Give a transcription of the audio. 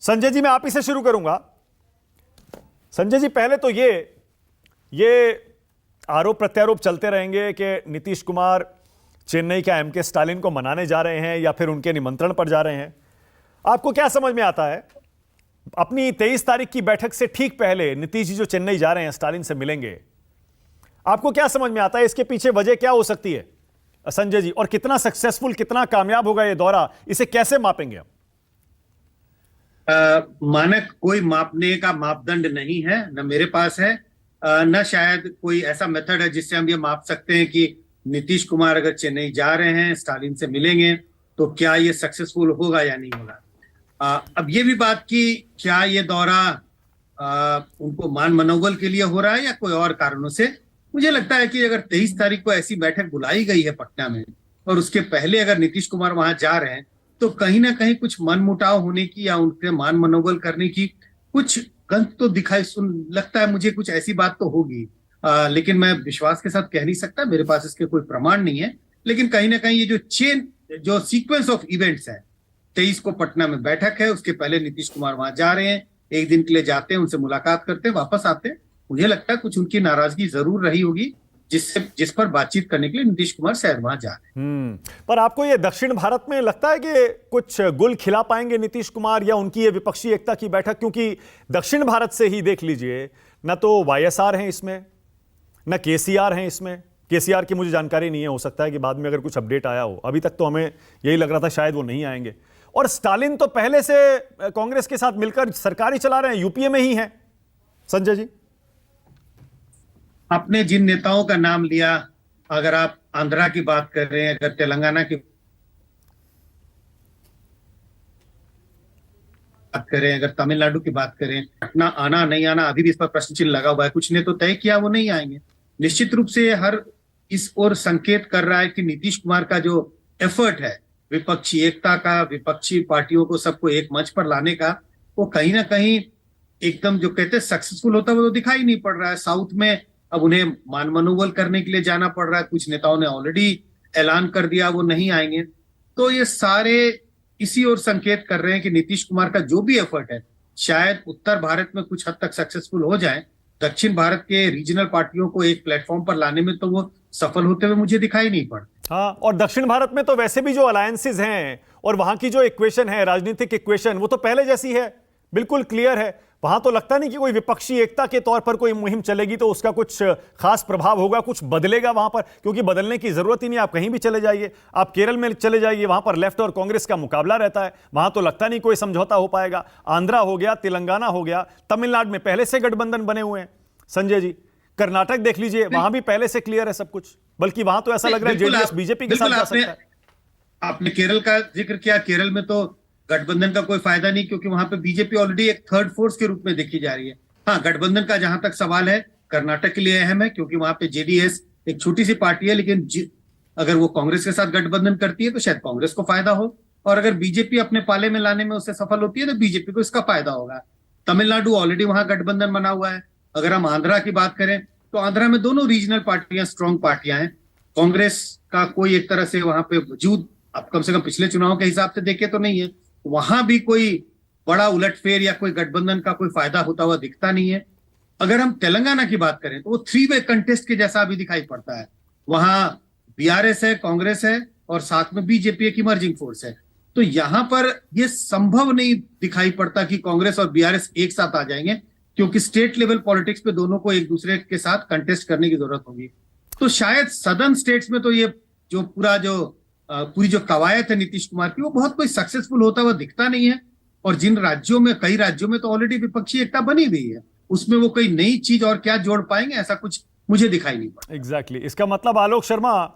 संजय जी, मैं आप ही से शुरू करूंगा। संजय जी, पहले तो ये आरोप प्रत्यारोप चलते रहेंगे कि नीतीश कुमार चेन्नई का एमके स्टालिन को मनाने जा रहे हैं या फिर उनके निमंत्रण पर जा रहे हैं। आपको क्या समझ में आता है? अपनी 23 तारीख की बैठक से ठीक पहले नीतीश जी जो चेन्नई जा रहे हैं, स्टालिन से मिलेंगे, आपको क्या समझ में आता है? इसके पीछे वजह क्या हो सकती है संजय जी? और कितना सक्सेसफुल, कितना कामयाब होगा ये दौरा, इसे कैसे मापेंगे हम? मानक कोई मापने का मापदंड नहीं है, न मेरे पास है, न शायद कोई ऐसा मेथड है जिससे हम ये माप सकते हैं कि नीतीश कुमार अगर चेन्नई जा रहे हैं, स्टालिन से मिलेंगे, तो क्या ये सक्सेसफुल होगा या नहीं होगा। अब ये भी बात कि क्या ये दौरा उनको मान मनोबल के लिए हो रहा है या कोई और कारणों से। मुझे लगता है कि अगर 23 तारीख को ऐसी बैठक बुलाई गई है पटना में और उसके पहले अगर नीतीश कुमार वहां जा रहे हैं, तो कहीं ना कहीं कुछ मनमुटाव होने की या उनके मान मनोबल करने की कुछ गंध तो दिखाई सुन लगता है मुझे, कुछ ऐसी बात तो होगी। लेकिन मैं विश्वास के साथ कह नहीं सकता, मेरे पास इसके कोई प्रमाण नहीं है। लेकिन कहीं ना कहीं ये जो सीक्वेंस ऑफ इवेंट्स है, 23 को पटना में बैठक है, उसके पहले नीतीश कुमार वहां जा रहे हैं, एक दिन के लिए जाते हैं, उनसे मुलाकात करते हैं, वापस आते हैं। मुझे लगता है कुछ उनकी नाराजगी जरूर रही होगी जिस पर बातचीत करने के लिए नीतीश कुमार शायद वहां जा रहे हैं। पर आपको ये दक्षिण भारत में लगता है कि कुछ गुल खिला पाएंगे नीतीश कुमार, या उनकी ये विपक्षी एकता की बैठक? क्योंकि दक्षिण भारत से ही देख लीजिए, न तो वाईएसआर हैं इसमें, न केसीआर हैं इसमें। केसीआर की मुझे जानकारी नहीं है, हो सकता है कि बाद में अगर कुछ अपडेट आया हो। अभी तक तो हमें यही लग रहा था शायद वो नहीं आएंगे। और स्टालिन तो पहले से कांग्रेस के साथ मिलकर सरकार ही चला रहे हैं, यूपीए में ही हैं। संजय जी, आपने जिन नेताओं का नाम लिया, अगर आप आंध्रा की बात कर रहे हैं, अगर तेलंगाना की बात करें, अगर तमिलनाडु की बात करें, पटना आना नहीं आना अभी भी इस पर प्रश्न चिन्ह लगा हुआ है। कुछ ने तो तय किया वो नहीं आएंगे। निश्चित रूप से हर इस ओर संकेत कर रहा है कि नीतीश कुमार का जो एफर्ट है विपक्षी एकता का, विपक्षी पार्टियों को सबको एक मंच पर लाने का, वो कहीं ना कहीं एकदम जो कहते हैं सक्सेसफुल होता है वो तो दिखाई नहीं पड़ रहा है। साउथ में अब उन्हें मान मनोबल करने के लिए जाना पड़ रहा है। कुछ नेताओं ने ऑलरेडी ऐलान कर दिया वो नहीं आएंगे। तो ये सारे इसी ओर संकेत कर रहे हैं कि नीतीश कुमार का जो भी एफर्ट है शायद उत्तर भारत में कुछ हद तक सक्सेसफुल हो जाए, दक्षिण भारत के रीजनल पार्टियों को एक प्लेटफॉर्म पर लाने में तो वो सफल होते हुए मुझे दिखाई नहीं पड़। हाँ, और दक्षिण भारत में तो वैसे भी जो अलायंसेज हैं और वहां की जो इक्वेशन है, राजनीतिक इक्वेशन, वो तो पहले जैसी है, बिल्कुल क्लियर है। वहां तो लगता नहीं कि कोई विपक्षी एकता के तौर पर कोई मुहिम चलेगी तो उसका कुछ खास प्रभाव होगा, कुछ बदलेगा वहां पर, क्योंकि बदलने की जरूरत ही नहीं। आप कहीं भी चले जाइए, आप केरल में चले जाइए, वहां पर लेफ्ट और कांग्रेस का मुकाबला रहता है। वहां तो लगता नहीं कोई समझौता हो पाएगा। आंध्रा हो गया, तेलंगाना हो गया, तमिलनाडु में पहले से गठबंधन बने हुए हैं। संजय जी, कर्नाटक देख लीजिए, वहां भी पहले से क्लियर है सब कुछ, बल्कि वहां तो ऐसा लग रहा है जेडीएस बीजेपी के साथ जा सकता है। आपने केरल का जिक्र किया, केरल में तो गठबंधन का कोई फायदा नहीं, क्योंकि वहां पे बीजेपी ऑलरेडी एक थर्ड फोर्स के रूप में देखी जा रही है। हाँ, गठबंधन का जहां तक सवाल है, कर्नाटक के लिए अहम है, क्योंकि वहां पे जेडीएस एक छोटी सी पार्टी है, लेकिन अगर वो कांग्रेस के साथ गठबंधन करती है तो शायद कांग्रेस को फायदा हो, और अगर बीजेपी अपने पाले में लाने में उससे सफल होती है तो बीजेपी को इसका फायदा होगा। तमिलनाडु ऑलरेडी वहां गठबंधन बना हुआ है। अगर हम आंध्रा की बात करें तो आंध्रा में दोनों रीजनल पार्टियां स्ट्रॉन्ग पार्टियां हैं। कांग्रेस का कोई एक तरह से वहां पे वजूद अब कम से कम पिछले चुनाव के हिसाब से देखे तो नहीं है। वहां भी कोई बड़ा उलटफेर या कोई गठबंधन का कोई फायदा होता हुआ दिखता नहीं है। अगर हम तेलंगाना की बात करें तो वो 3-वे कंटेस्ट के जैसा अभी दिखाई पड़ता है। वहां बीआरएस है, कांग्रेस है, और साथ में बीजेपी एक इमर्जिंग फोर्स है। तो यहां पर यह संभव नहीं दिखाई पड़ता कि कांग्रेस और बीआरएस एक साथ आ जाएंगे, क्योंकि स्टेट लेवल पॉलिटिक्स पे दोनों को एक दूसरे के साथ कंटेस्ट करने की जरूरत होगी। तो शायद सदर्न स्टेट्स में तो ये जो पूरी जो कवायद है नीतीश कुमार की, वो बहुत कोई सक्सेसफुल होता हुआ दिखता नहीं है। और जिन राज्यों में, कई राज्यों में तो ऑलरेडी विपक्षी एकता बनी हुई है, उसमें वो कोई नई चीज और क्या जोड़ पाएंगे, ऐसा कुछ मुझे दिखाई नहीं पड़ता। एग्जैक्टली। इसका मतलब आलोक शर्मा,